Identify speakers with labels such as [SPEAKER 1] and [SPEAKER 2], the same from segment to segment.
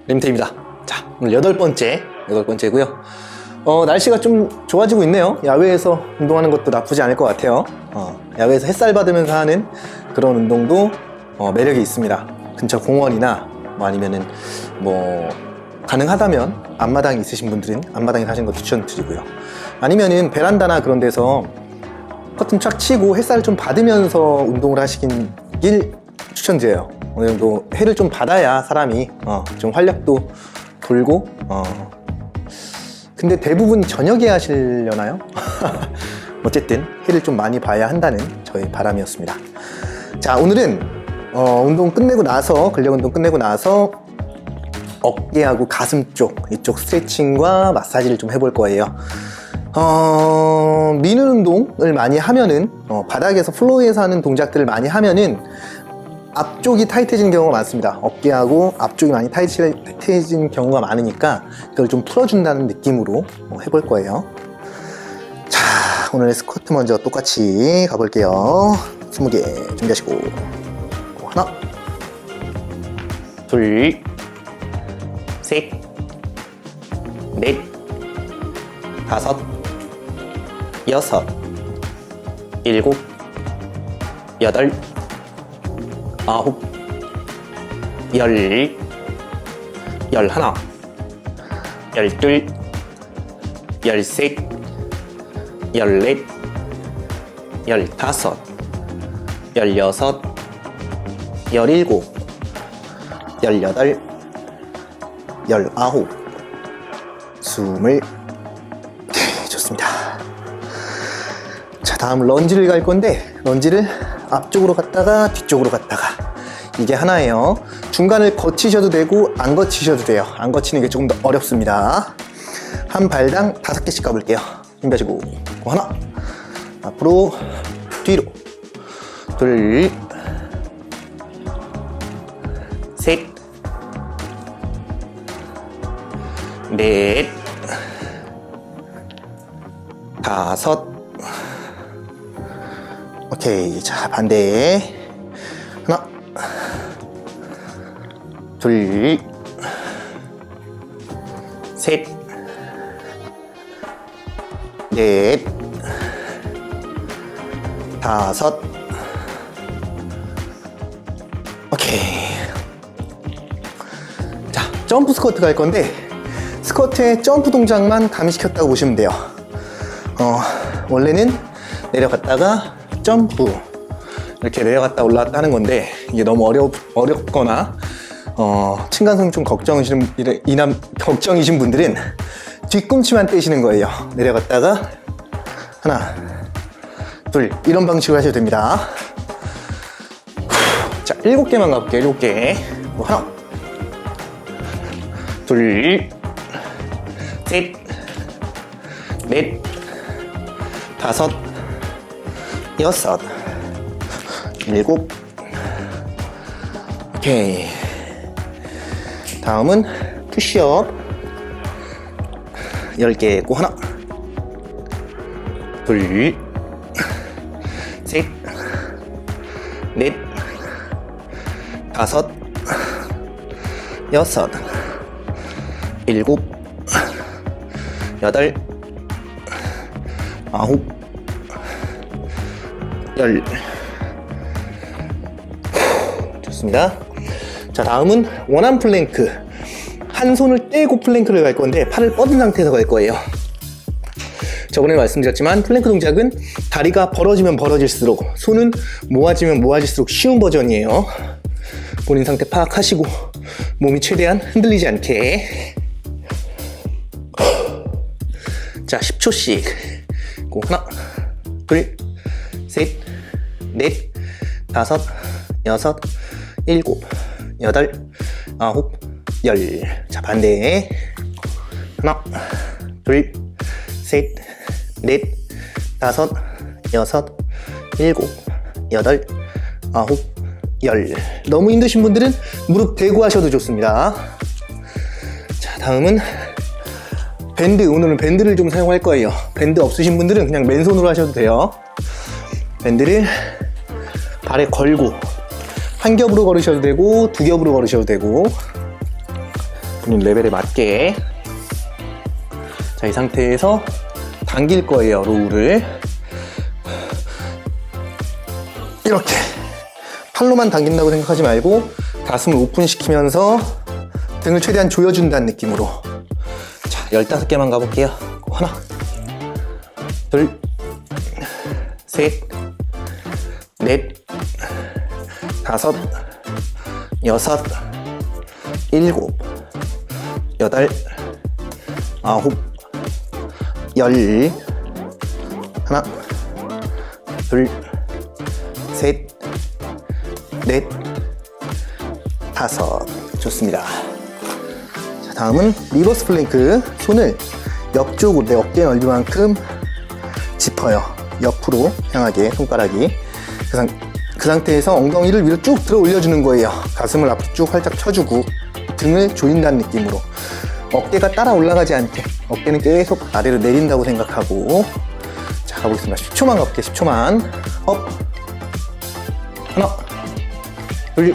[SPEAKER 1] 림태입니다. 자, 오늘 여덟 번째고요. 날씨가 좀 좋아지고 있네요. 야외에서 운동하는 것도 나쁘지 않을 것 같아요. 야외에서 햇살 받으면서 하는 그런 운동도 매력이 있습니다. 근처 공원이나 아니면은 가능하다면 앞마당이 있으신 분들은 앞마당에 사시는 거 추천드리고요. 아니면은 베란다나 그런 데서 커튼 쫙 치고 햇살을 좀 받으면서 운동을 하시길 추천드려요. 어느 정도 해를 좀 받아야 사람이 좀 활력도 돌고 근데 대부분 저녁에 하시려나요? 어쨌든 해를 좀 많이 봐야 한다는 저의 바람이었습니다. 자, 오늘은 운동 끝내고 나서 근력 운동 끝내고 나서 어깨하고 가슴 쪽 이쪽 스트레칭과 마사지를 좀 해볼 거예요. 미는 운동을 많이 하면은 바닥에서 플로어에서 하는 동작들을 많이 하면은 앞쪽이 타이트해지는 경우가 많습니다. 어깨하고 앞쪽이 많이 타이트해지는 경우가 많으니까 그걸 좀 풀어준다는 느낌으로 해볼 거예요. 자, 오늘 스쿼트 먼저 똑같이 가볼게요. 20개 준비하시고 하나, 둘, 셋, 넷, 다섯, 여섯, 일곱, 여덟, 아홉, 열, 열하나, 열둘, 열셋, 열넷, 열다섯, 열여섯, 열일곱, 열여덟, 열아홉, 스물. 오케이, 좋습니다. 자, 다음 런지를 갈 건데 런지를 앞쪽으로 갔다가 뒤쪽으로 갔다가 이게 하나예요. 중간을 거치셔도 되고 안 거치셔도 돼요. 안 거치는 게 조금 더 어렵습니다. 한 발당 5개씩 가볼게요. 준비하시고 하나, 앞으로, 뒤로, 둘, 셋, 넷, 다섯. 오케이. 자, 반대. 하나, 둘, 셋, 넷, 다섯. 오케이. 자, 점프 스쿼트 갈 건데 스쿼트의 점프 동작만 가미시켰다고 보시면 돼요. 원래는 내려갔다가 점프 이렇게 내려갔다 올라갔다 하는 건데 이게 너무 어렵거나 층간소음 좀 걱정이신 분들은 뒤꿈치만 떼시는 거예요. 내려갔다가 하나, 둘, 이런 방식으로 하셔도 됩니다. 자, 7개만 가볼게요. 7개. 하나, 둘, 셋, 넷, 다섯, 여섯, 일곱. 오케이. 다음은 푸시업 10개 했고 하나, 둘, 셋, 넷, 다섯, 여섯, 일곱, 여덟, 아홉, 열. 좋습니다. 자, 다음은 원암 플랭크. 한 손을 떼고 플랭크를 갈 건데 팔을 뻗은 상태에서 갈 거예요. 저번에 말씀드렸지만 플랭크 동작은 다리가 벌어지면 벌어질수록 손은 모아지면 모아질수록 쉬운 버전이에요. 본인 상태 파악하시고 몸이 최대한 흔들리지 않게. 자, 10초씩. 하나, 둘, 셋, 넷, 다섯, 여섯, 일곱, 여덟, 아홉, 열. 자, 반대. 하나, 둘, 셋, 넷, 다섯, 여섯, 일곱, 여덟, 아홉, 열. 너무 힘드신 분들은 무릎 대고 하셔도 좋습니다. 자, 다음은 밴드. 오늘은 밴드를 좀 사용할 거예요. 밴드 없으신 분들은 그냥 맨손으로 하셔도 돼요. 밴드를 발에 걸고 한 겹으로 걸으셔도 되고 두 겹으로 걸으셔도 되고 본인 레벨에 맞게. 자, 이 상태에서 당길 거예요. 로우를 이렇게 팔로만 당긴다고 생각하지 말고 가슴을 오픈시키면서 등을 최대한 조여준다는 느낌으로. 자, 15개만 가볼게요. 하나, 둘, 셋, 넷, 다섯, 여섯, 일곱, 여덟, 아홉, 열. 하나, 둘, 셋, 넷, 다섯. 좋습니다. 자, 다음은 리버스 플랭크. 손을 옆쪽으로 내 어깨 넓이만큼 짚어요. 옆으로 향하게 손가락이. 그 상태에서 엉덩이를 위로 쭉 들어 올려주는 거예요. 가슴을 앞으로 쭉 활짝 펴주고 등을 조인다는 느낌으로. 어깨가 따라 올라가지 않게 어깨는 계속 아래로 내린다고 생각하고. 자, 가보겠습니다. 10초만 가볼게요. 10초만. 업. 하나, 둘,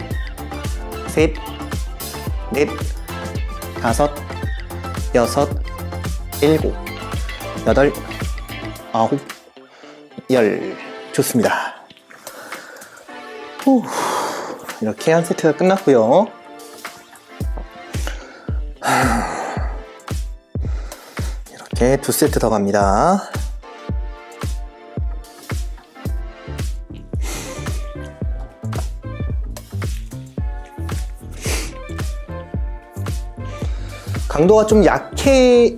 [SPEAKER 1] 셋, 넷, 다섯, 여섯, 일곱, 여덟, 아홉, 열. 좋습니다. 후. 이렇게 한 세트가 끝났고요. 이렇게 두 세트 더 갑니다. 강도가 좀 약하게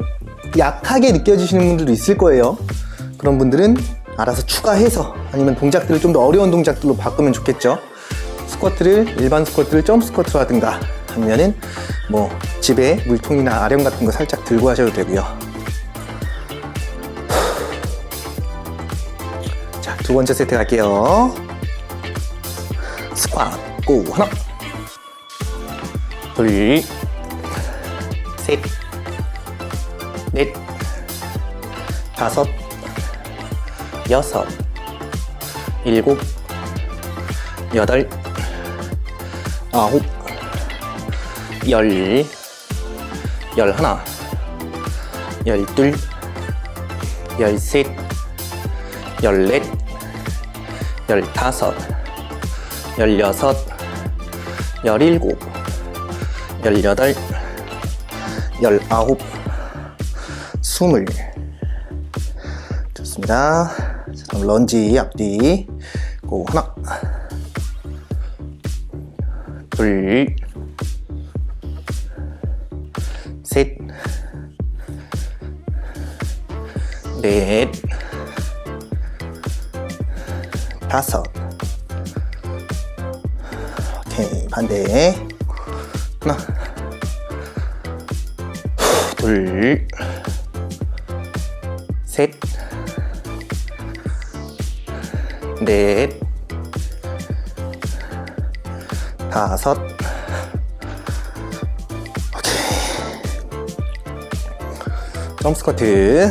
[SPEAKER 1] 느껴지시는 분들도 있을 거예요. 그런 분들은 알아서 추가해서 아니면 동작들을 좀 더 어려운 동작들로 바꾸면 좋겠죠. 스쿼트를 일반 스쿼트를 점프 스쿼트로 하든가 아니면은 뭐 집에 물통이나 아령 같은 거 살짝 들고 하셔도 되고요. 자, 두 번째 세트 갈게요. 스쿼트 고. 하나, 둘, 셋, 넷, 다섯, 여섯, 일곱, 여덟, 아홉, 열, 열하나, 열둘, 열셋, 열넷, 열다섯, 열여섯, 열일곱, 열여덟, 열아홉, 20. 좋습니다. 자, 다음 런지 앞뒤 고. 하나, 둘, 셋, 넷, 다섯. 오케이, 반대. 하나, 둘, 셋, 넷, 다섯. 오케이. 점프 스쿼트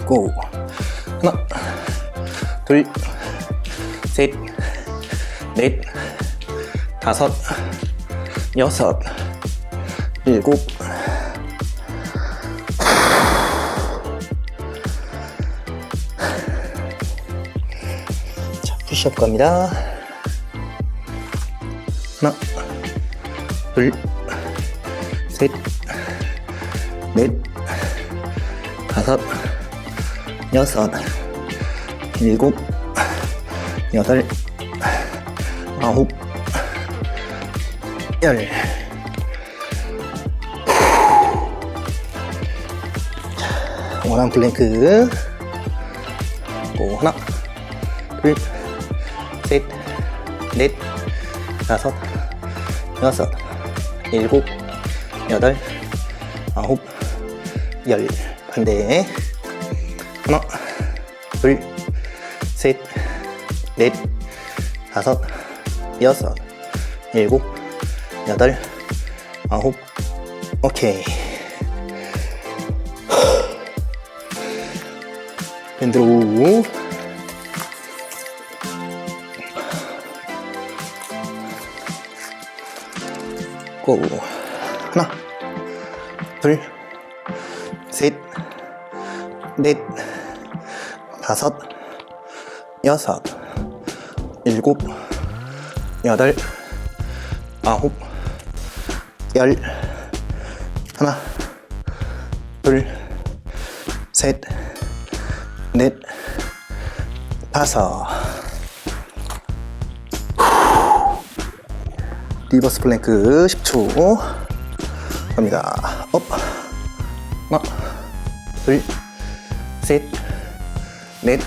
[SPEAKER 1] 고. 하나, 둘, 셋, 넷, 다섯, 여섯, 일곱, 자, 푸시업 갑니다. 하나, 둘, 셋, 넷, 다섯, 여섯, 일곱, 여덟, 아홉, 열. 원한 플랭크 고. 하나, 둘, 셋, 넷, 다섯, 여섯, 일곱, 여덟, 아홉, 열. 반대. 하나, 둘, 셋, 넷, 다섯, 여섯, 일곱, 여덟, 아홉. 오케이. 밴드로. 고. 하나, 둘, 셋, 넷, 다섯, 여섯, 일곱, 여덟, 아홉, 열. 하나, 둘, 셋, 넷, 다섯. 리버스 플랭크 10초 갑니다. 업. 하나, 둘, 셋, 넷,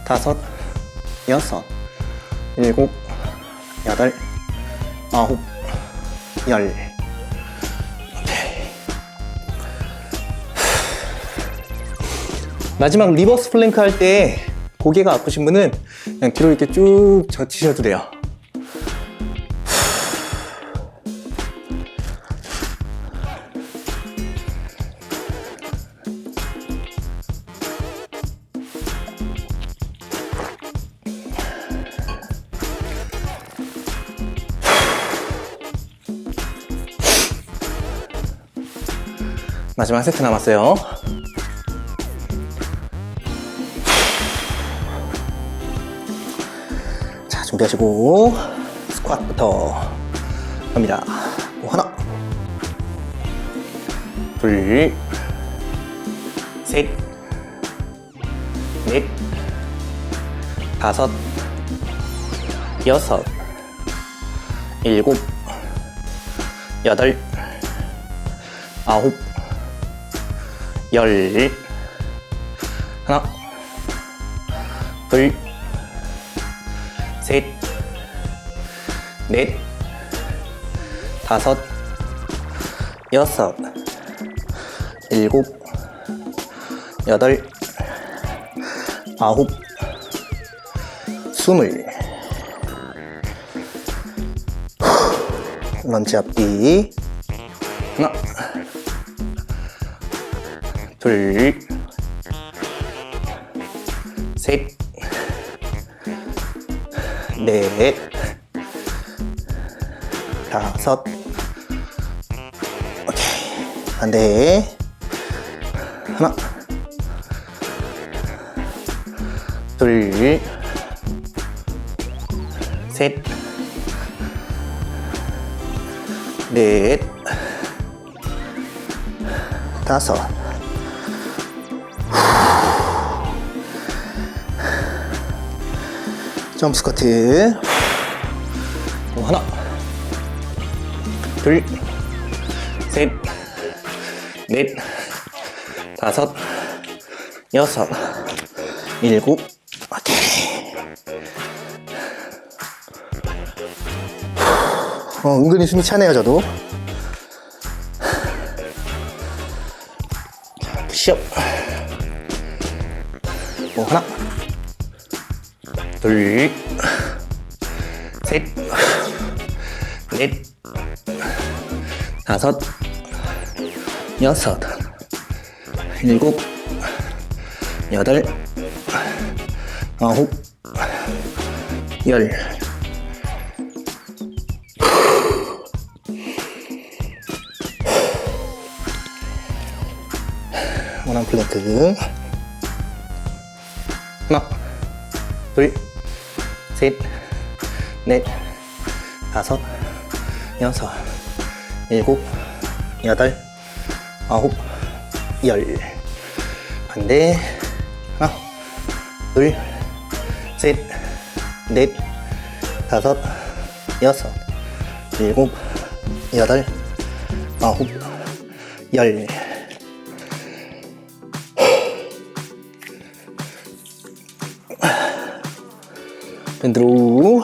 [SPEAKER 1] 다섯, 여섯, 일곱, 여덟, 아홉, 열. 마지막 리버스 플랭크 할 때 고개가 아프신 분은 그냥 뒤로 이렇게 쭉 젖히셔도 돼요. 마지막 세트 남았어요. 자, 준비하시고 스쿼트부터 갑니다. 하나, 둘, 셋, 넷, 다섯, 여섯, 일곱, 여덟, 아홉, 열. 하나, 둘, 셋, 넷, 다섯, 여섯, 일곱, 여덟, 아홉, 스물. 런치 앞뒤. 하나, 둘, 셋, 넷, 다섯. 오케이. 반대. 하나, 둘, 셋, 넷, 다섯. 점프 스쿼트. 하나, 둘, 셋, 넷, 다섯, 여섯, 일곱. 오케이. 은근히 숨이 차네요, 저도. 푸시업. 하나, 둘, 셋, 넷, 다섯, 여섯, 일곱, 여덟, 아홉, 열. 원한 플랭크. 하나, 둘, 셋, 넷, 다섯, 여섯, 일곱, 여덟, 아홉, 열. 반대. 하나, 둘, 셋, 넷, 다섯, 여섯, 일곱, 여덟, 아홉, 열. 밴드로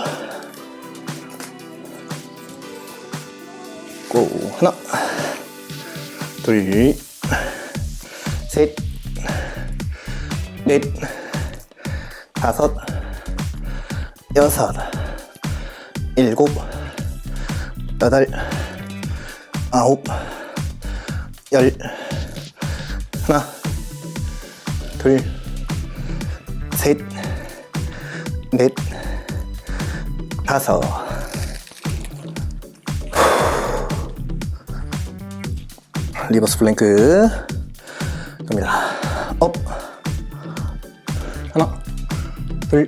[SPEAKER 1] 고. 하나, 둘, 셋, 넷, 다섯, 여섯, 일곱, 여덟, 아홉, 열. 하나, 둘, 셋, 넷, 다섯. 리버스 플랭크 갑니다. 업. 하나, 둘,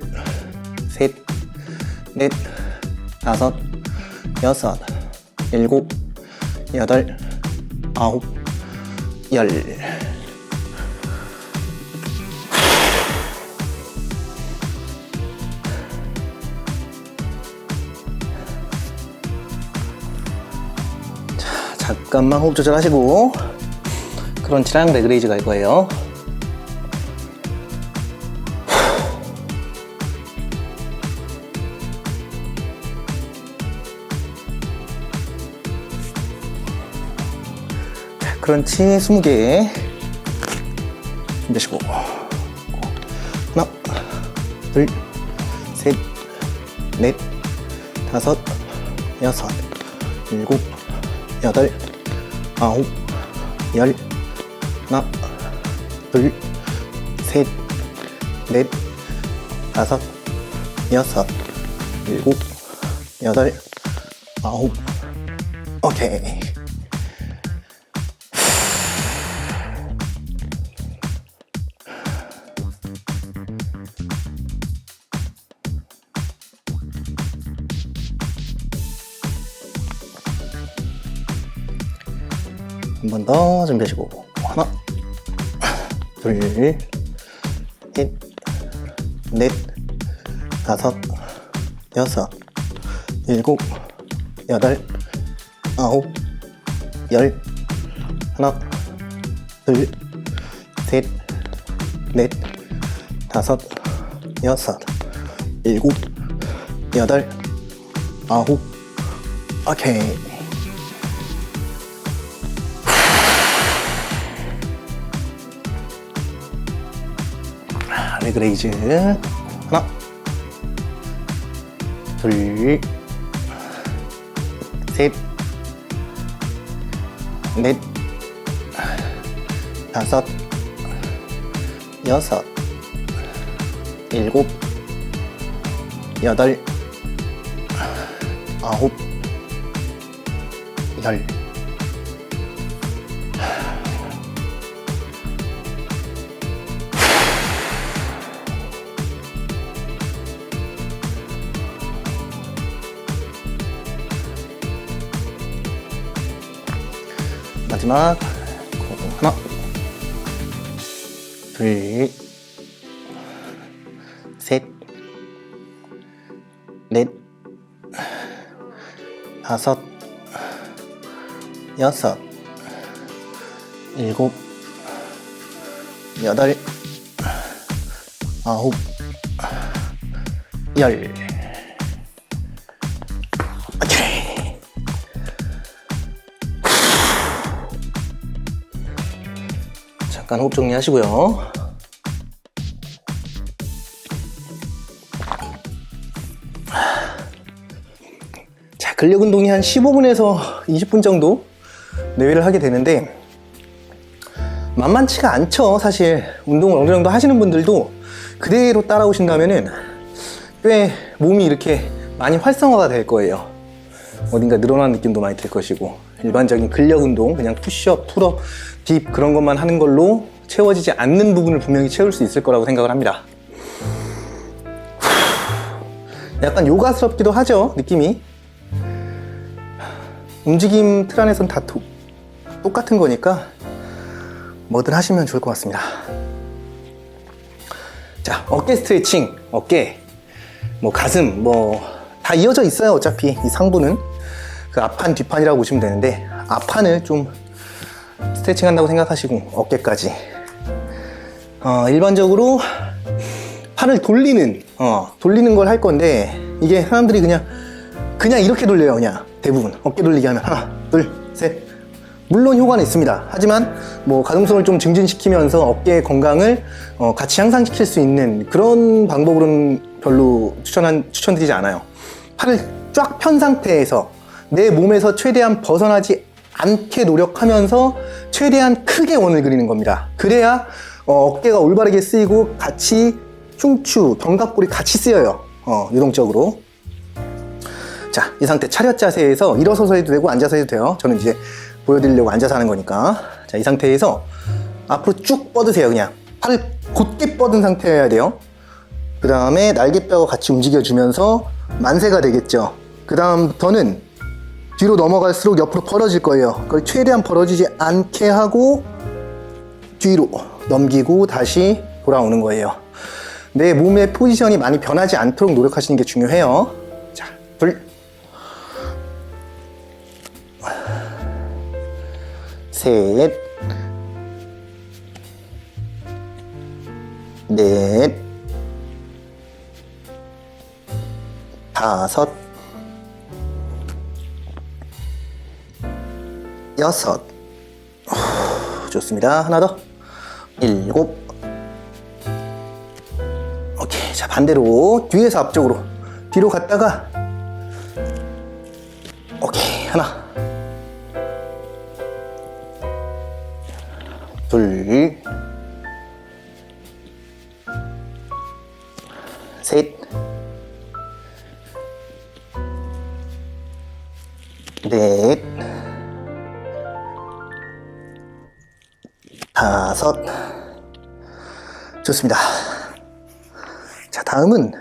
[SPEAKER 1] 셋, 넷, 다섯, 여섯, 일곱, 여덟, 아홉, 열. 자, 잠깐만 호흡 조절하시고 크런치랑 레그레이즈 갈 거예요. 크런치 20개 준비하시고 하나, 둘, 셋, 넷, 다섯, 여섯, 일곱, 여덟, 아홉, 열. 하나, 둘, 셋, 넷, 다섯, 여섯, 일곱, 여덟, 아홉. 오케이. 한 번 더 준비하시고 하나, 둘, 셋, 넷, 다섯, 여섯, 일곱, 여덟, 아홉, 열. 하나, 둘, 셋, 넷, 다섯, 여섯, 일곱, 여덟, 아홉. 오케이. 레그레이즈 하나, 둘, 셋, 넷, 다섯, 여섯, 일곱, 여덟, 아홉, 열. 마지막 하나, 둘, 셋, 넷, 다섯, 여섯, 일곱, 여덟, 아홉, 열. 오케이. 잠깐 호흡 정리하시고요. 자, 근력 운동이 한 15분에서 20분 정도 내외를 하게 되는데 만만치가 않죠. 사실 운동을 어느 정도 하시는 분들도 그대로 따라오신다면은 꽤 몸이 이렇게 많이 활성화가 될 거예요. 어딘가 늘어난 느낌도 많이 들 것이고, 일반적인 근력 운동, 그냥 푸시업, 풀업, 딥 그런 것만 하는 걸로 채워지지 않는 부분을 분명히 채울 수 있을 거라고 생각을 합니다. 약간 요가스럽기도 하죠, 느낌이. 움직임 틀 안에서는 다 똑같은 거니까 뭐든 하시면 좋을 것 같습니다. 자, 어깨 스트레칭, 어깨, 뭐 가슴, 뭐 다 이어져 있어요. 어차피 이 상부는 그 앞판, 뒷판이라고 보시면 되는데, 앞판을 좀 스트레칭 한다고 생각하시고 어깨까지 일반적으로 팔을 돌리는 걸 할 건데, 이게 사람들이 그냥 이렇게 돌려요. 그냥 대부분 어깨 돌리기 하면 하나, 둘, 셋. 물론 효과는 있습니다. 하지만 뭐 가동성을 좀 증진시키면서 어깨의 건강을 같이 향상시킬 수 있는 그런 방법으로는 별로 추천드리지 않아요. 팔을 쫙 편 상태에서 내 몸에서 최대한 벗어나지 않게 노력하면서 최대한 크게 원을 그리는 겁니다. 그래야 어깨가 올바르게 쓰이고 같이 흉추, 견갑골이 같이 쓰여요. 유동적으로. 자, 이 상태 차렷 자세에서 일어서서 해도 되고 앉아서 해도 돼요. 저는 이제 보여드리려고 앉아서 하는 거니까. 자, 이 상태에서 앞으로 쭉 뻗으세요. 그냥 팔을 곧게 뻗은 상태여야 돼요. 그 다음에 날개뼈와 같이 움직여주면서 만세가 되겠죠. 그 다음부터는 뒤로 넘어갈수록 옆으로 벌어질 거예요. 그걸 최대한 벌어지지 않게 하고 뒤로 넘기고 다시 돌아오는 거예요. 내 몸의 포지션이 많이 변하지 않도록 노력하시는 게 중요해요. 자, 둘, 셋, 넷, 다섯, 여섯. 좋습니다. 하나 더. 일곱. 오케이. 자, 반대로 뒤에서 앞쪽으로 뒤로 갔다가 오케이. 하나, 둘, 셋, 넷, 다섯. 좋습니다. 자, 다음은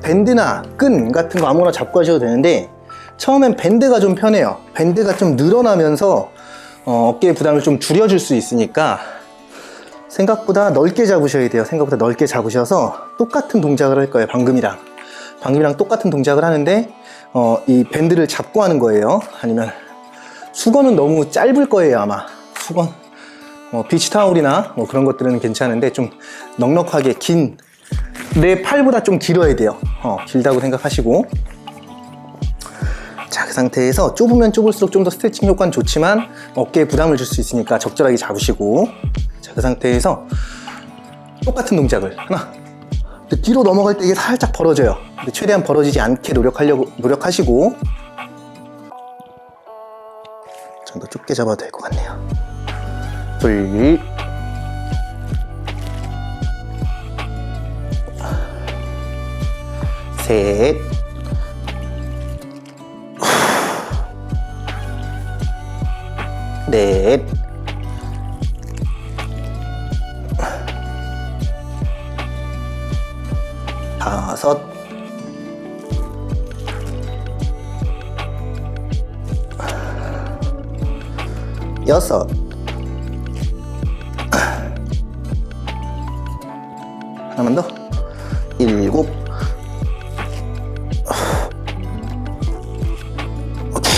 [SPEAKER 1] 밴드나 끈 같은 거 아무거나 잡고 하셔도 되는데, 처음엔 밴드가 좀 편해요. 밴드가 좀 늘어나면서 어깨의 부담을 좀 줄여줄 수 있으니까 생각보다 넓게 잡으셔야 돼요. 생각보다 넓게 잡으셔서 똑같은 동작을 할 거예요. 방금이랑 똑같은 동작을 하는데 이 밴드를 잡고 하는 거예요. 아니면 수건은 너무 짧을 거예요. 아마 수건, 비치타올이나 뭐 그런 것들은 괜찮은데 좀 넉넉하게 긴, 내 팔보다 좀 길어야 돼요. 길다고 생각하시고, 자, 그 상태에서 좁으면 좁을수록 좀 더 스트레칭 효과는 좋지만 어깨에 부담을 줄 수 있으니까 적절하게 잡으시고, 자, 그 상태에서 똑같은 동작을 하나, 뒤로 넘어갈 때 이게 살짝 벌어져요. 근데 최대한 벌어지지 않게 노력하시고, 좀 더 좁게 잡아도 될 것 같네요. 둘, 셋, 넷, 다섯, 여섯, 하나만 더, 일곱. 오케이.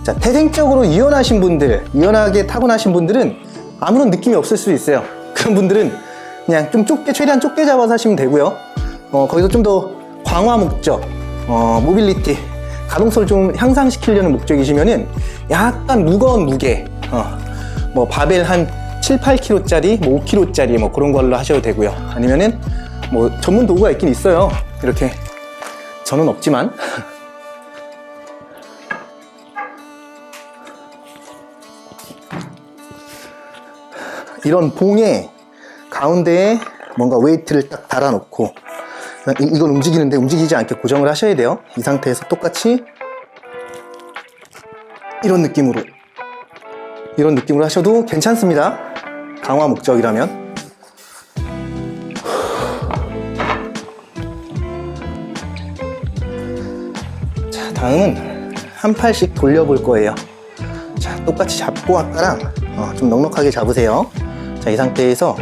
[SPEAKER 1] 자, 태생적으로 유연하신 분들, 유연하게 타고나신 분들은 아무런 느낌이 없을 수 있어요. 그런 분들은 그냥 좀 최대한 좁게 잡아서 하시면 되고요. 거기서 좀 더 강화 목적, 모빌리티, 가동성을 좀 향상시키려는 목적이시면은 약간 무거운 무게, 뭐 바벨 한 7, 8kg짜리, 뭐 5kg짜리 뭐 그런 걸로 하셔도 되고요. 아니면은 뭐 전문 도구가 있긴 있어요. 이렇게 저는 없지만 이런 봉에 가운데에 뭔가 웨이트를 딱 달아놓고 이건 움직이는데 움직이지 않게 고정을 하셔야 돼요. 이 상태에서 똑같이 이런 느낌으로 하셔도 괜찮습니다. 강화 목적이라면. 자, 다음은 한 팔씩 돌려볼 거예요. 자, 똑같이 잡고 아까랑 좀 넉넉하게 잡으세요. 자, 이 상태에서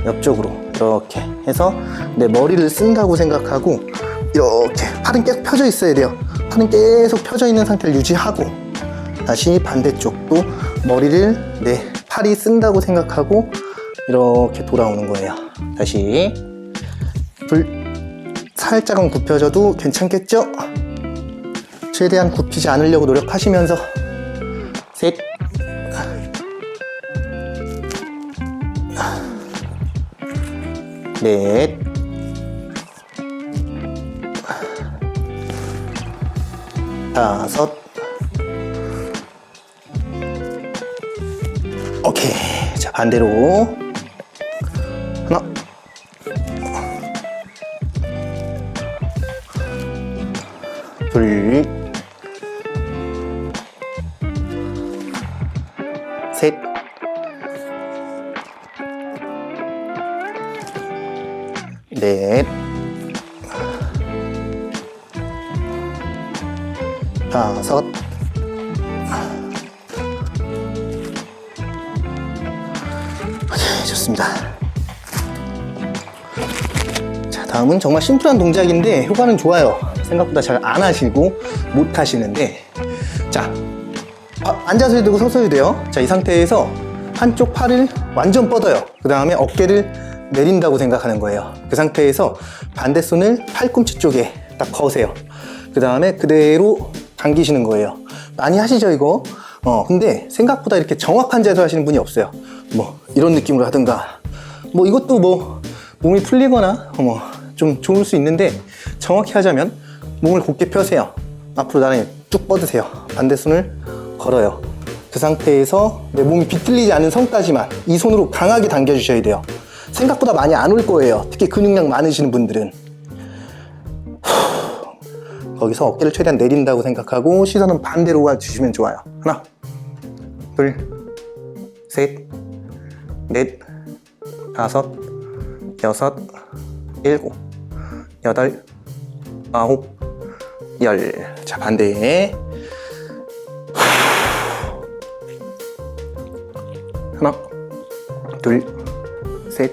[SPEAKER 1] 옆쪽으로 이렇게 해서 내 머리를 쓴다고 생각하고 이렇게 팔은 계속 펴져 있어야 돼요. 팔은 계속 펴져 있는 상태를 유지하고 다시 반대쪽도 머리를 내 팔이 쓴다고 생각하고 이렇게 돌아오는 거예요. 다시 살짝은 굽혀져도 괜찮겠죠? 최대한 굽히지 않으려고 노력하시면서 셋, 넷, 다섯. 오케이. 자, 반대로 하나, 셋, 넷, 다섯, 좋습니다. 자, 다음은 정말 심플한 동작인데 효과는 좋아요. 생각보다 잘 안 하시고 못 하시는데, 자, 앉아서 해도 되고 서서 해도 돼요. 자, 이 상태에서 한쪽 팔을 완전 뻗어요. 그 다음에 어깨를 내린다고 생각하는 거예요. 그 상태에서 반대 손을 팔꿈치 쪽에 딱 거세요. 그 다음에 그대로 당기시는 거예요. 많이 하시죠, 이거? 근데 생각보다 이렇게 정확한 자세로 하시는 분이 없어요. 뭐 이런 느낌으로 하든가, 뭐 이것도 뭐 몸이 풀리거나 좀 좋을 수 있는데, 정확히 하자면 몸을 곧게 펴세요. 앞으로 나란히 쭉 뻗으세요. 반대 손을 걸어요. 그 상태에서 내 몸이 비틀리지 않은 선까지만 이 손으로 강하게 당겨주셔야 돼요. 생각보다 많이 안 올 거예요. 특히 근육량 많으시는 분들은. 거기서 어깨를 최대한 내린다고 생각하고 시선은 반대로 가주시면 좋아요. 하나, 둘, 셋, 넷, 다섯, 여섯, 일곱, 여덟, 아홉, 열. 자, 반대. 하나, 둘, 셋,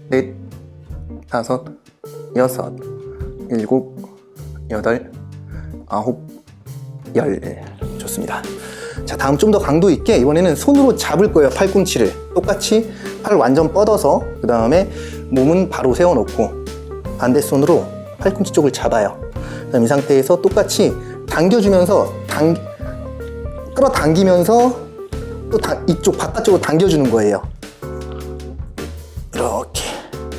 [SPEAKER 1] 넷, 다섯, 여섯, 일곱, 여덟, 아홉, 열. 좋습니다. 자, 다음 좀 더 강도 있게 이번에는 손으로 잡을 거예요. 팔꿈치를 똑같이 팔을 완전 뻗어서, 그 다음에 몸은 바로 세워놓고 반대 손으로 팔꿈치 쪽을 잡아요. 그다음 이 상태에서 똑같이 당겨주면서 끌어당기면서 또 이쪽 바깥쪽으로 당겨주는 거예요. 이렇게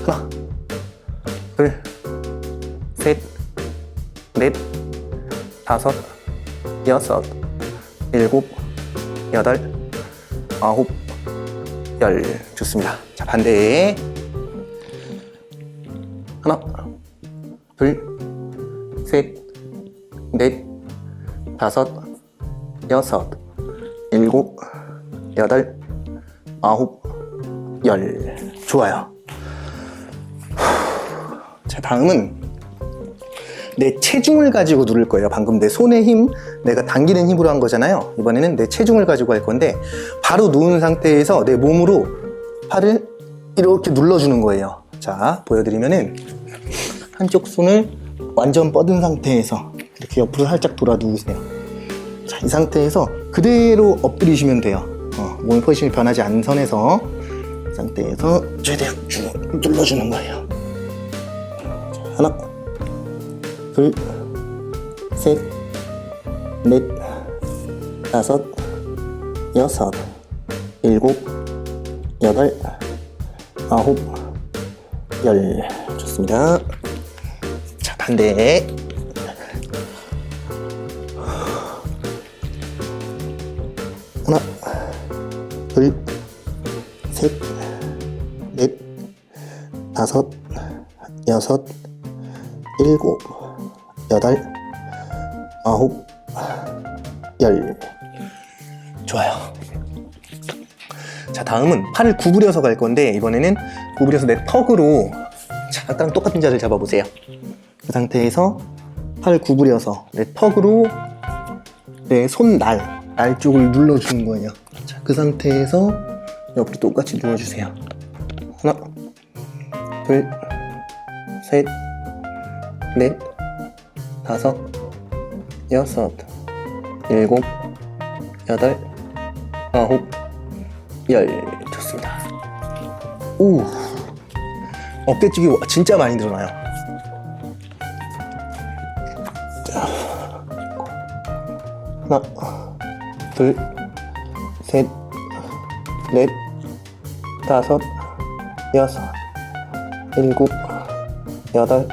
[SPEAKER 1] 하나, 둘, 셋, 넷, 다섯, 여섯, 일곱, 여덟, 아홉, 열. 좋습니다. 자, 반대. 하나, 둘, 셋, 넷, 다섯, 여섯, 일곱, 여덟, 아홉, 열. 좋아요. 자, 다음은 내 체중을 가지고 누를 거예요. 방금 내 손의 힘, 내가 당기는 힘으로 한 거잖아요. 이번에는 내 체중을 가지고 할 건데, 바로 누운 상태에서 내 몸으로 팔을 이렇게 눌러주는 거예요. 자, 보여드리면은 한쪽 손을 완전 뻗은 상태에서 이렇게 옆으로 살짝 돌아 누우세요. 자, 이 상태에서 그대로 엎드리시면 돼요. 몸의 포지션이 변하지 않는 선에서, 이 상태에서 최대한 쭉 눌러주는 거예요. 자, 하나, 둘, 셋, 넷, 다섯, 여섯, 일곱, 여덟, 아홉, 열. 좋습니다. 자, 반대. 하나, 둘, 셋, 넷, 다섯, 여섯, 일곱, 여덟, 아홉, 열. 좋아요. 자, 다음은 팔을 구부려서 갈 건데, 이번에는 구부려서 내 턱으로 잠깐 똑같은 자세를 잡아보세요. 그 상태에서 팔을 구부려서 내 턱으로 내 손날 쪽을 눌러주는 거예요. 자, 그 상태에서 옆으로 똑같이 누워주세요. 하나, 둘, 셋, 넷, 다섯, 여섯, 일곱, 여덟, 아홉, 열. 좋습니다. 오, 어깨 쪽이 진짜 많이 늘어나요. 자, 하나, 둘, 셋, 넷, 다섯, 여섯, 일곱, 여덟,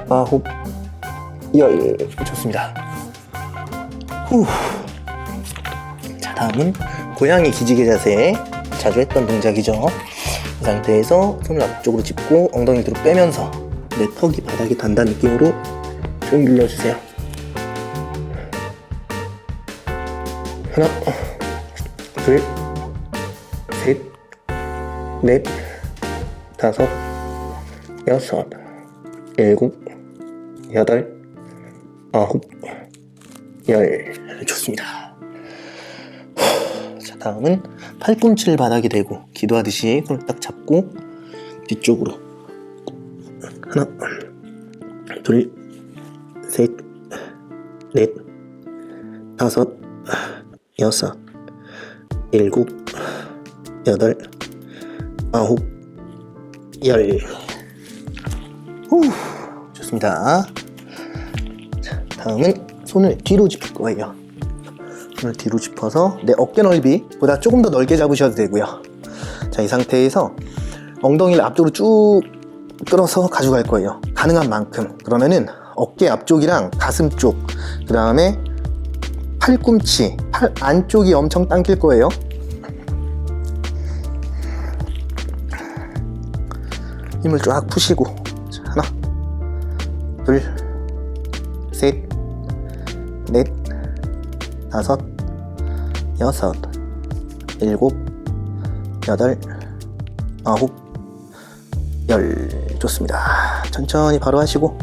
[SPEAKER 1] 아홉, 열. 좋습니다. 후. 자, 다음은 고양이 기지개 자세. 자주 했던 동작이죠. 이 상태에서 손을 앞쪽으로 짚고 엉덩이 뒤로 빼면서 내 턱이 바닥에 닿는다는 느낌으로 좀 눌러주세요. 하나, 둘, 셋, 넷, 다섯, 여섯, 일곱, 여덟, 아홉, 열. 좋습니다. 자, 다음은 팔꿈치를 바닥에 대고 기도하듯이 손을 딱 잡고 뒤쪽으로 하나, 둘, 셋, 넷, 다섯, 여섯, 일곱, 여덟, 아홉, 열. 후, 좋습니다. 자, 다음은 손을 뒤로 짚을 거예요. 손을 뒤로 짚어서 내 어깨 넓이보다 조금 더 넓게 잡으셔도 되고요. 자, 이 상태에서 엉덩이를 앞쪽으로 쭉 끌어서 가져갈 거예요. 가능한 만큼. 그러면은 어깨 앞쪽이랑 가슴 쪽, 그 다음에 팔꿈치, 팔 안쪽이 엄청 당길 거예요. 힘을 쫙 푸시고. 자, 하나, 둘, 셋, 넷, 다섯, 여섯, 일곱, 여덟, 아홉, 열. 좋습니다. 천천히 바로 하시고.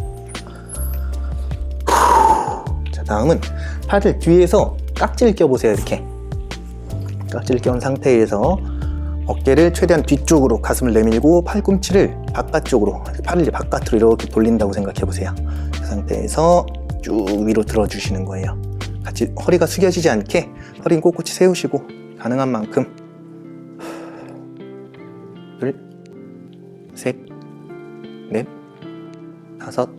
[SPEAKER 1] 자, 다음은 팔을 뒤에서 깍지를 껴보세요. 이렇게 깍지를 껴온 상태에서 어깨를 최대한 뒤쪽으로 가슴을 내밀고 팔꿈치를 바깥쪽으로, 팔을 바깥으로 이렇게 돌린다고 생각해 보세요. 그 상태에서 쭉 위로 들어주시는 거예요. 같이 허리가 숙여지지 않게 허리는 꼿꼿이 세우시고 가능한 만큼. 둘, 셋, 넷, 다섯,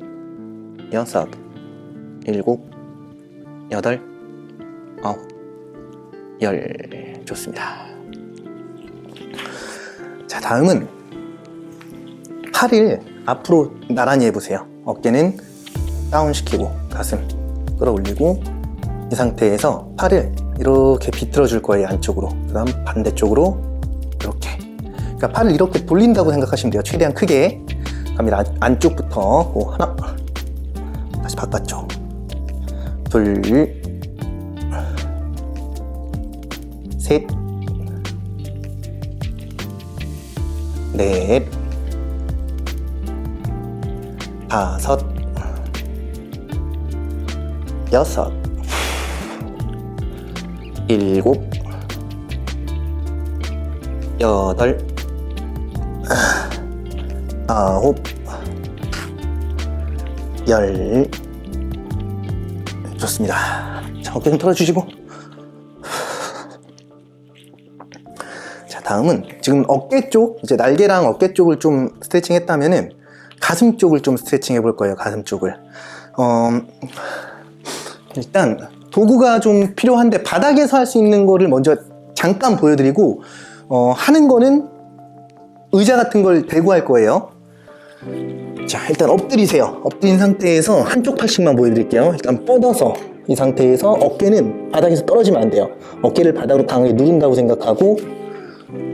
[SPEAKER 1] 여섯, 일곱, 여덟, 아홉, 열. 좋습니다. 자, 다음은 팔을 앞으로 나란히 해보세요. 어깨는 다운시키고 가슴 끌어올리고, 이 상태에서 팔을 이렇게 비틀어 줄 거예요. 안쪽으로. 그 다음 반대쪽으로 이렇게. 그러니까 팔을 이렇게 돌린다고 생각하시면 돼요. 최대한 크게. 갑니다. 안쪽부터. 오, 하나, 다시 바깥쪽. 둘, 셋, 넷, 다섯, 여섯, 일곱, 여덟, 아홉, 열. 좋습니다. 자, 어깨 좀 털어주시고. 자, 다음은 지금 어깨 쪽, 이제 날개랑 어깨 쪽을 좀 스트레칭 했다면은 가슴 쪽을 좀 스트레칭 해볼 거예요. 가슴 쪽을. 일단 도구가 좀 필요한데 바닥에서 할 수 있는 거를 먼저 잠깐 보여드리고, 하는 거는 의자 같은 걸 대고 할 거예요. 자, 일단 엎드리세요. 엎드린 상태에서 한쪽 팔씩만 보여드릴게요. 일단 뻗어서 이 상태에서 어깨는 바닥에서 떨어지면 안 돼요. 어깨를 바닥으로 강하게 누른다고 생각하고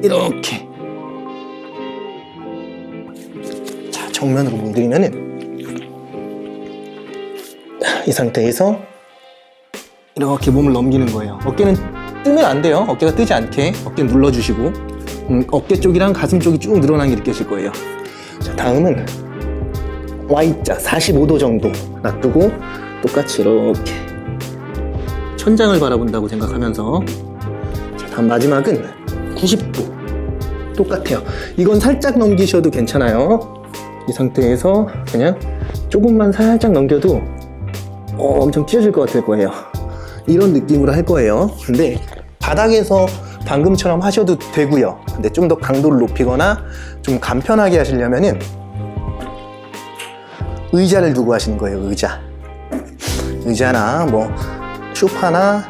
[SPEAKER 1] 이렇게. 자, 정면으로 뭉들이면은 이 상태에서 이렇게 몸을 넘기는 거예요. 어깨는 뜨면 안 돼요. 어깨가 뜨지 않게 어깨 눌러주시고, 어깨 쪽이랑 가슴 쪽이 쭉 늘어나게 느껴질 거예요. 자, 다음은 Y자 45도 정도 놔두고 똑같이 이렇게 천장을 바라본다고 생각하면서. 자, 다음 마지막은 90도 똑같아요. 이건 살짝 넘기셔도 괜찮아요. 이 상태에서 그냥 조금만 살짝 넘겨도 엄청 찢어질 것 같을 거예요. 이런 느낌으로 할 거예요. 근데 바닥에서 방금처럼 하셔도 되고요. 근데 좀 더 강도를 높이거나 좀 간편하게 하시려면은 의자를 두고 하시는 거예요. 의자나 뭐 소파나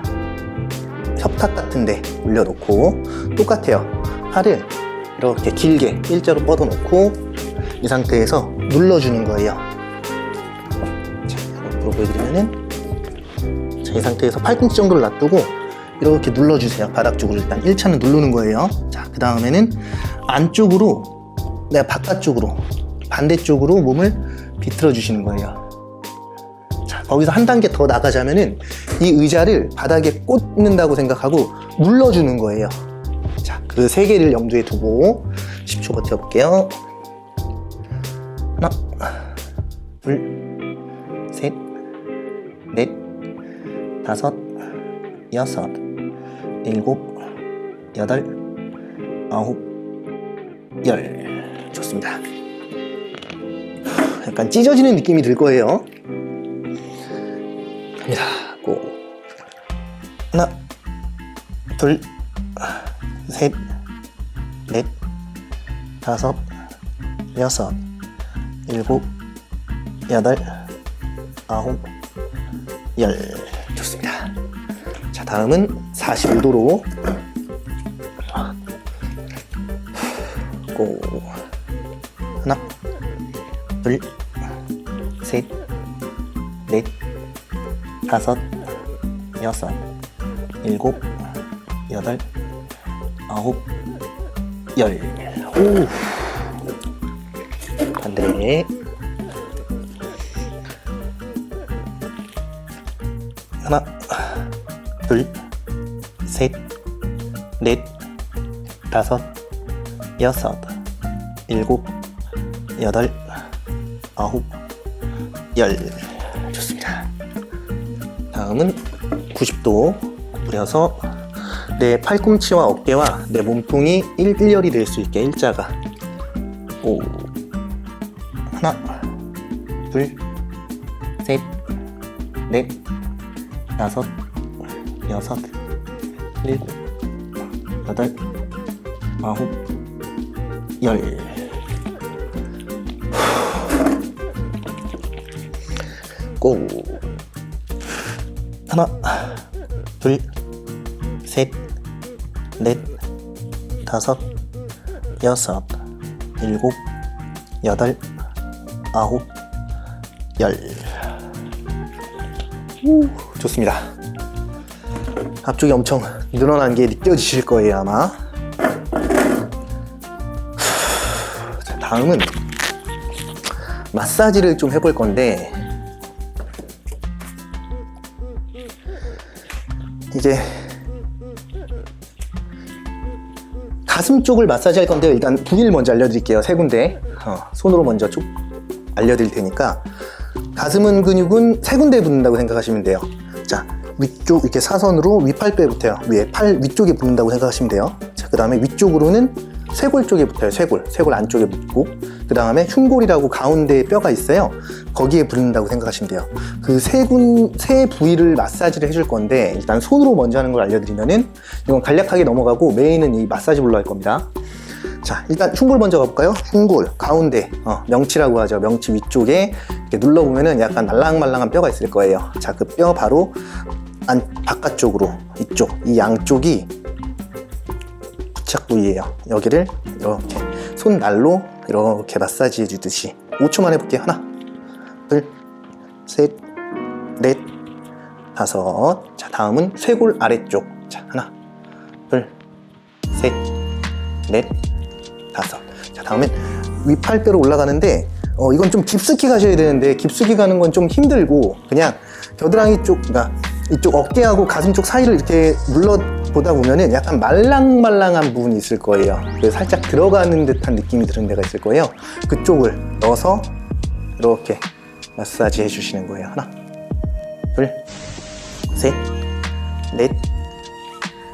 [SPEAKER 1] 협탁 같은 데 올려놓고 똑같아요. 팔을 이렇게 길게 일자로 뻗어놓고 이 상태에서 눌러주는 거예요. 자, 옆으로 보여드리면은, 자, 이 상태에서 팔꿈치 정도를 놔두고 이렇게 눌러주세요. 바닥 쪽으로 일단 1차는 누르는 거예요. 자, 그 다음에는 안쪽으로, 내가 바깥쪽으로, 반대쪽으로 몸을 비틀어 주시는 거예요. 자, 거기서 한 단계 더 나가자면은 이 의자를 바닥에 꽂는다고 생각하고 눌러주는 거예요. 자, 그 세 개를 염두에 두고 10초 버텨볼게요. 하나, 둘, 셋, 넷, 다섯, 여섯, 일곱, 여덟, 아홉, 열. 좋습니다. 약간 찢어지는 느낌이 들 거예요. 갑니다. 고. 하나, 둘, 셋, 넷, 다섯, 여섯, 일곱, 여덟, 아홉, 열. 좋습니다. 자, 다음은 45도로 고. 하나, 둘, 셋, 넷, 다섯, 여섯, 일곱, 여덟, 아홉, 열. 오. 반대. 하나, 둘, 셋, 넷, 다섯, 여섯, 일곱, 여덟, 아홉, 열. 좋습니다. 다음은 90도 구부려서 내 팔꿈치와 어깨와 내 몸통이 일렬이 될 수 있게 일자가. 오. 하나, 둘, 셋, 넷, 다섯, 여섯, 일곱, 여덟, 아홉, 열. 고. 하나, 둘, 셋, 넷, 다섯, 여섯, 일곱, 여덟, 아홉, 열. 오, 좋습니다. 앞쪽이 엄청 늘어난 게 느껴지실 거예요, 아마. 자, 다음은 마사지를 좀 해볼 건데, 이제 가슴 쪽을 마사지 할 건데요. 일단 부위를 먼저 알려드릴게요. 세 군데. 손으로 먼저 쭉 알려드릴 테니까. 가슴은 근육은 세 군데에 붙는다고 생각하시면 돼요. 자, 위쪽 이렇게 사선으로 윗팔뼈에 붙어요. 위에 팔 위쪽에 붙는다고 생각하시면 돼요. 자, 그 다음에 위쪽으로는 쇄골 쪽에 붙어요. 쇄골 안쪽에 붙고, 그 다음에 흉골이라고 가운데에 뼈가 있어요. 거기에 붙는다고 생각하시면 돼요. 그 세 부위를 마사지를 해줄 건데, 일단 손으로 먼저 하는 걸 알려드리면은, 이건 간략하게 넘어가고 메인은 이 마사지볼로 할 겁니다. 자, 일단 흉골 먼저 가볼까요? 흉골 가운데, 명치라고 하죠. 명치 위쪽에 이렇게 눌러보면은 약간 말랑말랑한 뼈가 있을 거예요. 자, 그 뼈 바로 바깥쪽으로, 이 양쪽이 부착 부위예요. 여기를 이렇게 손날로 이렇게 마사지 해주듯이 5초만 해볼게요. 하나, 둘, 셋, 넷, 다섯. 자, 다음은 쇄골 아래쪽. 자, 하나, 둘, 셋, 넷, 다섯. 자, 다음엔 윗팔뼈로 올라가는데, 이건 좀 깊숙이 가셔야 되는데, 깊숙이 가는 건 좀 힘들고, 그냥 겨드랑이 쪽, 그러니까 이쪽 어깨하고 가슴 쪽 사이를 이렇게 눌러보다 보면은 약간 말랑말랑한 부분이 있을 거예요. 그래서 살짝 들어가는 듯한 느낌이 드는 데가 있을 거예요. 그쪽을 넣어서 이렇게 마사지 해주시는 거예요. 하나, 둘, 셋, 넷,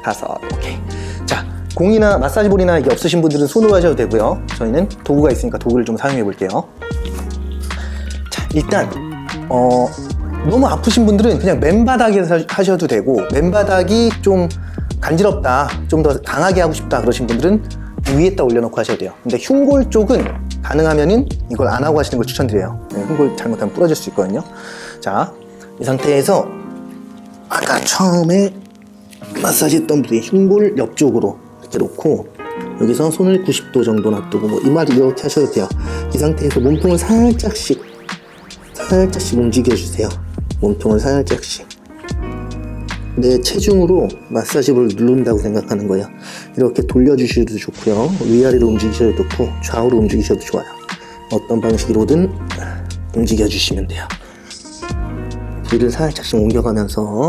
[SPEAKER 1] 다섯. 오케이. 자, 공이나 마사지볼이나 이게 없으신 분들은 손으로 하셔도 되고요. 저희는 도구가 있으니까 도구를 좀 사용해 볼게요. 자, 일단 너무 아프신 분들은 그냥 맨바닥에서 하셔도 되고, 맨바닥이 좀 간지럽다, 좀 더 강하게 하고 싶다 그러신 분들은 위에다 올려놓고 하셔도 돼요. 근데 흉골 쪽은 가능하면은 이걸 안 하고 하시는 걸 추천드려요. 흉골 잘못하면 부러질 수 있거든요. 자, 이 상태에서 아까 처음에 마사지 했던 부위 흉골 옆쪽으로 이렇게 놓고, 여기서 손을 90도 정도 놔두고, 뭐 이마를 이렇게 하셔도 돼요. 이 상태에서 몸통을 살짝씩 움직여주세요. 몸통을 살짝씩. 내 체중으로 마사지볼을 누른다고 생각하는 거예요. 이렇게 돌려주셔도 좋고요. 위아래로 움직이셔도 좋고, 좌우로 움직이셔도 좋아요. 어떤 방식으로든 움직여주시면 돼요. 뒤를 살짝씩 옮겨가면서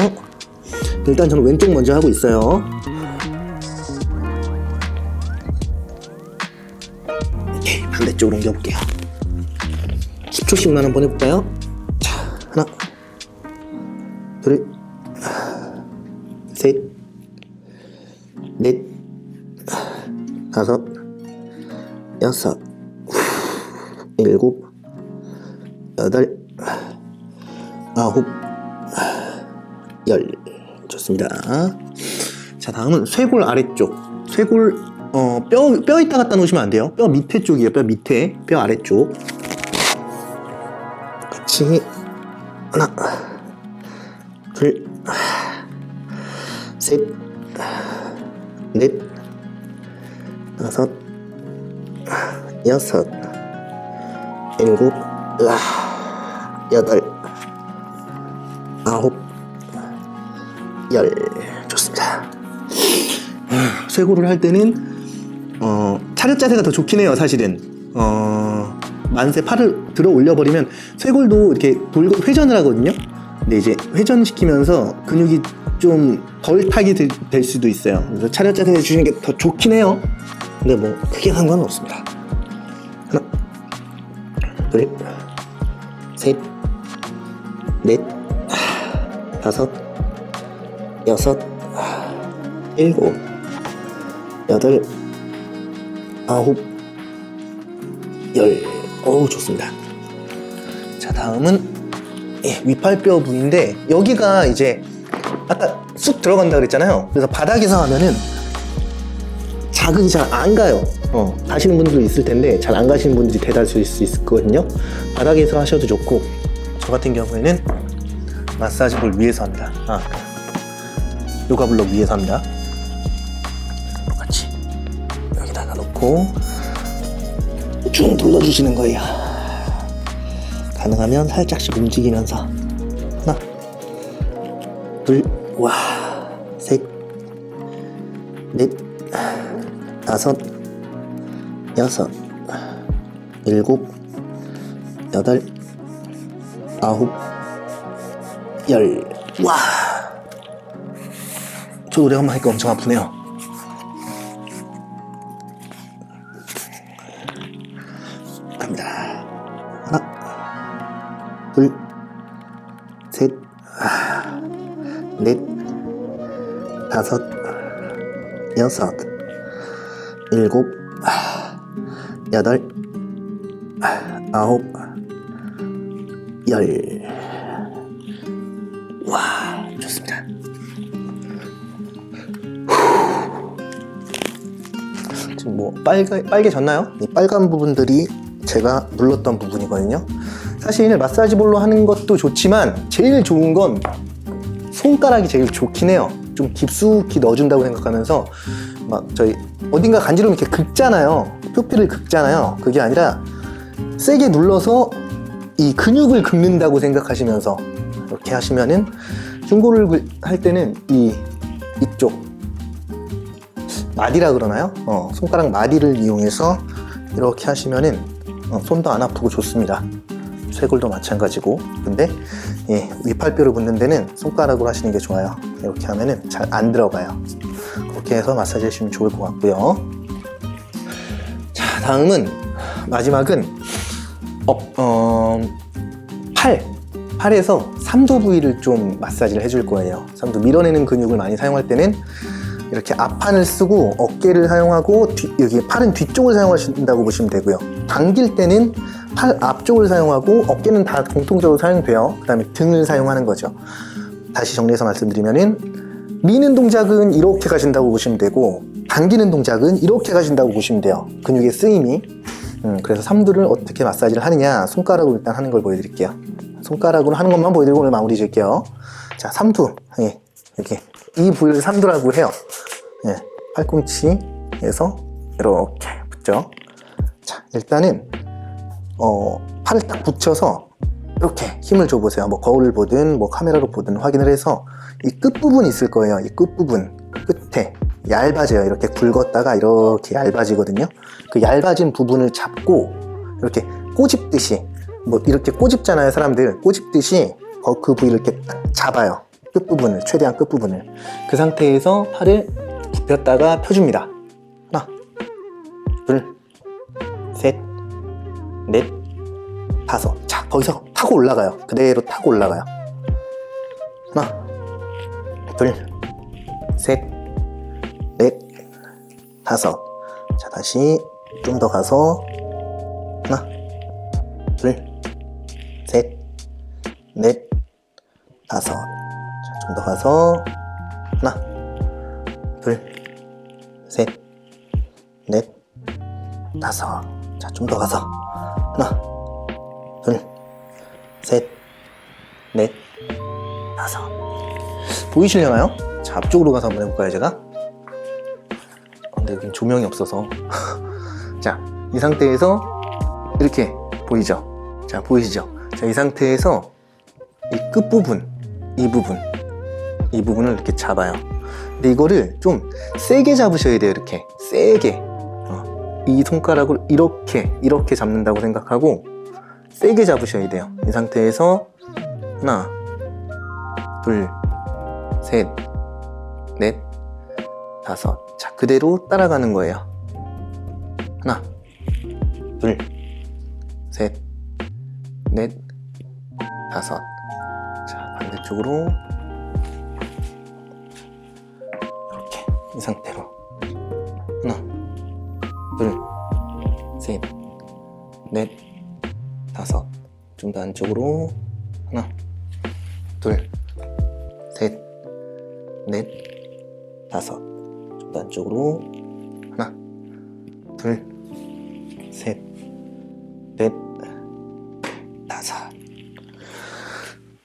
[SPEAKER 1] 일단 저는 왼쪽 먼저 하고 있어요. 오케이, 반대쪽으로 옮겨볼게요. 10초씩만 한번 해볼까요? 자, 하나, 둘, 셋, 넷, 다섯, 여섯, 일곱, 여덟, 아홉, 열. 좋습니다. 자, 다음은 쇄골 아래쪽. 쇄골 뼈 있다 갖다 놓으시면 안 돼요. 뼈 밑에 쪽이에요. 뼈 밑에, 뼈 아래쪽. 같이 하나, 둘, 셋, 넷, 다섯, 여섯, 일곱, 여덟, 아홉, 열. 좋습니다. 쇄골을 할 때는 차렷 자세가 더 좋긴 해요. 사실은 만세 팔을 들어 올려버리면 쇄골도 이렇게 돌고 회전을 하거든요. 근데 이제 회전시키면서 근육이 좀 덜 타게 될 수도 있어요. 그래서 차렷 자세 해주시는 게 더 좋긴 해요. 근데 뭐 크게 상관은 없습니다. 하나, 둘, 셋, 넷, 다섯, 여섯, 일곱, 여덟, 아홉, 열. 어우, 좋습니다. 자, 다음은 윗팔뼈 부위인데 여기가 이제 아까 쑥 들어간다 그랬잖아요. 그래서 바닥에서 하면은 자극이 잘 안 가요. 가시는 분들도 있을 텐데 잘 안 가시는 분들이 대다수일 수 있거든요. 바닥에서 하셔도 좋고, 저 같은 경우에는 마사지볼 위에서 합니다. 요가 블록 위에서 합니다. 똑같이 여기다가 놓고 쭉 눌러주시는 거예요. 가능하면 살짝씩 움직이면서 하나, 둘, 셋, 넷, 다섯, 여섯, 일곱, 여덟, 아홉, 열. 저 노래 한번 하니까 엄청 아프네요. 갑니다. 하나, 둘, 셋, 넷, 다섯, 여섯, 일곱, 여덟, 아홉, 열. 좋습니다. 지금 뭐 빨개졌나요? 이 빨간 부분들이 제가 눌렀던 부분이거든요. 사실 마사지볼로 하는 것도 좋지만 제일 좋은 건 손가락이 제일 좋긴 해요. 좀 깊숙이 넣어준다고 생각하면서 막 저희 어딘가 간지러우면 이렇게 긁잖아요. 표피를 긁잖아요. 그게 아니라 세게 눌러서 이 근육을 긁는다고 생각하시면서 이렇게 하시면은 중고를 할 때는 이쪽 마디라 그러나요? 손가락 마디를 이용해서 이렇게 하시면은 손도 안 아프고 좋습니다. 쇄골도 마찬가지고. 근데 윗팔뼈를 붙는 데는 손가락으로 하시는 게 좋아요. 이렇게 하면은 잘 안 들어가요. 그렇게 해서 마사지 해주시면 좋을 것 같고요. 자, 다음은 마지막은 팔에서 삼두 부위를 좀 마사지를 해줄 거예요. 삼두 밀어내는 근육을 많이 사용할 때는 이렇게 앞판을 쓰고 어깨를 사용하고 여기 팔은 뒤쪽을 사용하신다고 보시면 되고요. 당길 때는 팔 앞쪽을 사용하고 어깨는 다 공통적으로 사용돼요. 그 다음에 등을 사용하는 거죠. 다시 정리해서 말씀드리면은 미는 동작은 이렇게 가신다고 보시면 되고 당기는 동작은 이렇게 가신다고 보시면 돼요. 근육의 쓰임이. 그래서 삼두를 어떻게 마사지를 하느냐, 손가락으로 일단 하는 걸 보여드릴게요. 손가락으로 하는 것만 보여드리고 오늘 마무리 질게요. 자, 삼두. 이렇게 이 부위를 삼두라고 해요. 팔꿈치에서 이렇게 붙죠. 자, 일단은 팔을 딱 붙여서 이렇게 힘을 줘보세요. 뭐 거울을 보든 뭐 카메라로 보든 확인을 해서 이 끝부분이 있을 거예요. 이 끝부분 끝에 얇아져요. 이렇게 굵었다가 이렇게 얇아지거든요. 그 얇아진 부분을 잡고 이렇게 꼬집듯이, 뭐 이렇게 꼬집잖아요. 사람들 꼬집듯이 그 부위를 이렇게 딱 잡아요. 끝부분을, 최대한 끝부분을. 그 상태에서 팔을 굽혔다가 펴줍니다. 하나, 둘, 셋, 넷, 다섯. 자, 거기서 타고 올라가요. 그대로 타고 올라가요. 하나, 둘, 셋, 넷, 다섯. 자, 다시 좀 더 가서 하나, 둘, 셋, 넷, 다섯. 자, 좀 더 가서 하나, 둘, 셋, 넷, 다섯. 자, 좀 더 가서 하나, 둘, 셋, 넷, 다섯. 보이시려나요? 자, 앞쪽으로 가서 한번 해볼까요, 제가? 근데 여긴 조명이 없어서. 자, 이 상태에서 이렇게 보이죠? 자, 보이시죠? 자, 이 상태에서 이 끝부분, 이 부분을 이렇게 잡아요. 근데 이거를 좀 세게 잡으셔야 돼요. 이렇게 세게. 이 손가락을 이렇게 잡는다고 생각하고 세게 잡으셔야 돼요. 이 상태에서 하나, 둘, 셋, 넷, 다섯. 자, 그대로 따라가는 거예요. 하나, 둘, 셋, 넷, 다섯. 자, 반대쪽으로 이렇게 이 상태로 하나, 둘, 셋, 넷, 다섯. 좀 더 안쪽으로 하나, 둘, 셋, 넷, 다섯. 좀 더 안쪽으로 하나, 둘, 셋, 넷, 다섯.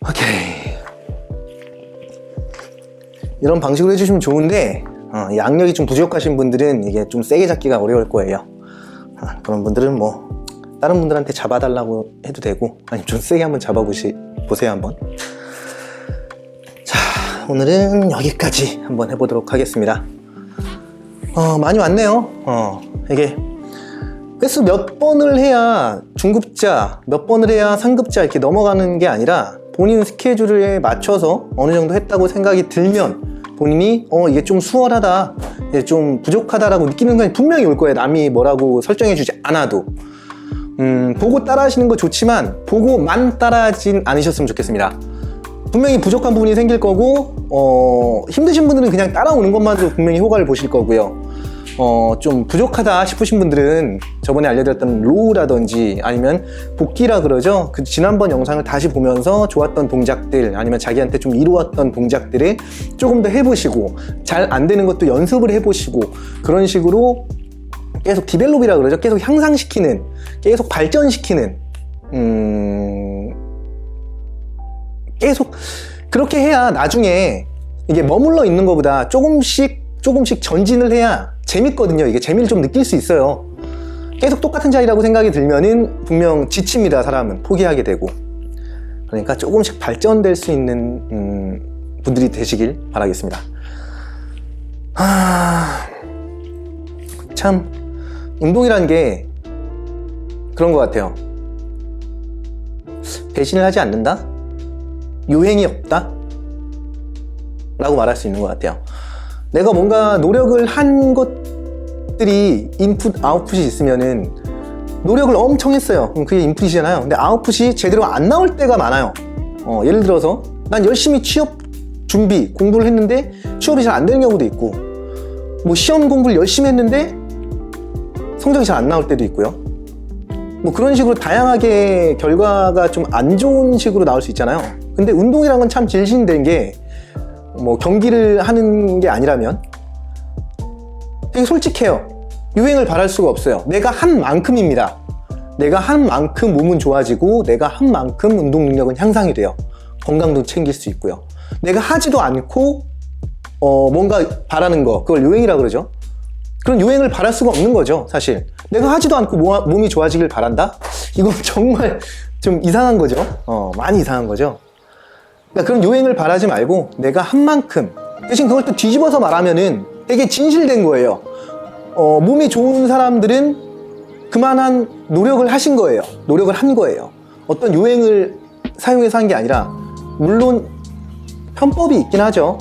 [SPEAKER 1] 오케이. 이런 방식으로 해주시면 좋은데 양력이 좀 부족하신 분들은 이게 좀 세게 잡기가 어려울 거예요. 그런 분들은 뭐 다른 분들한테 잡아달라고 해도 되고, 아니면 좀 세게 한번 잡아보세요 한번. 자, 오늘은 여기까지 한번 해보도록 하겠습니다. 많이 왔네요. 이게 횟수 몇 번을 해야 중급자, 몇 번을 해야 상급자 이렇게 넘어가는 게 아니라 본인 스케줄에 맞춰서 어느 정도 했다고 생각이 들면 본인이 이게 좀 수월하다, 이게 좀 부족하다라고 느끼는 건 분명히 올 거예요. 남이 뭐라고 설정해 주지 않아도. 보고 따라 하시는 거 좋지만 보고만 따라하진 않으셨으면 좋겠습니다. 분명히 부족한 부분이 생길 거고 힘드신 분들은 그냥 따라오는 것만으로 분명히 효과를 보실 거고요. 좀 부족하다 싶으신 분들은 저번에 알려드렸던 로우라든지 아니면 복기라 그러죠. 그 지난번 영상을 다시 보면서 좋았던 동작들, 아니면 자기한테 좀 이루었던 동작들을 조금 더 해보시고, 잘 안 되는 것도 연습을 해보시고, 그런 식으로 계속 디벨롭이라 그러죠. 계속 향상시키는, 계속 발전시키는, 계속 그렇게 해야 나중에 이게 머물러 있는 것보다 조금씩 전진을 해야 재밌거든요. 이게 재미를 좀 느낄 수 있어요. 계속 똑같은 자리라고 생각이 들면은 분명 지칩니다. 사람은 포기하게 되고. 그러니까 조금씩 발전될 수 있는 분들이 되시길 바라겠습니다. 참 운동이란 게 그런 것 같아요. 배신을 하지 않는다? 요행이 없다? 라고 말할 수 있는 것 같아요. 내가 뭔가 노력을 한 것들이 인풋, 아웃풋이 있으면은 노력을 엄청 했어요. 그럼 그게 인풋이잖아요. 근데 아웃풋이 제대로 안 나올 때가 많아요. 예를 들어서 난 열심히 취업 준비, 공부를 했는데 취업이 잘 안 되는 경우도 있고, 뭐 시험 공부를 열심히 했는데 성적이 잘 안 나올 때도 있고요. 뭐 그런 식으로 다양하게 결과가 좀 안 좋은 식으로 나올 수 있잖아요. 근데 운동이란 건 참 질신된 게, 뭐 경기를 하는 게 아니라면 되게 솔직해요. 유행을 바랄 수가 없어요. 내가 한 만큼입니다. 내가 한 만큼 몸은 좋아지고, 내가 한 만큼 운동 능력은 향상이 돼요. 건강도 챙길 수 있고요. 내가 하지도 않고 뭔가 바라는 거, 그걸 요행이라 그러죠. 그런 요행을 바랄 수가 없는 거죠. 사실 내가 하지도 않고 몸이 좋아지길 바란다? 이건 정말 좀 이상한 거죠. 많이 이상한 거죠. 그러니까 그런 요행을 바라지 말고 내가 한 만큼, 대신 그걸 또 뒤집어서 말하면은 되게 진실된 거예요. 몸이 좋은 사람들은 그만한 노력을 하신 거예요. 노력을 한 거예요. 어떤 요행을 사용해서 한 게 아니라 물론 편법이 있긴 하죠.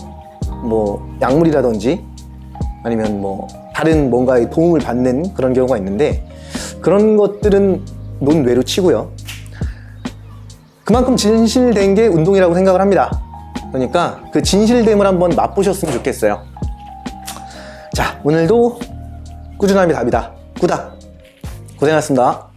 [SPEAKER 1] 뭐 약물이라든지 아니면 뭐 다른 뭔가의 도움을 받는 그런 경우가 있는데, 그런 것들은 논외로 치고요. 그만큼 진실된 게 운동이라고 생각을 합니다. 그러니까 그 진실됨을 한번 맛보셨으면 좋겠어요. 자, 오늘도 꾸준함이 답이다. 꾸닥 고생하셨습니다.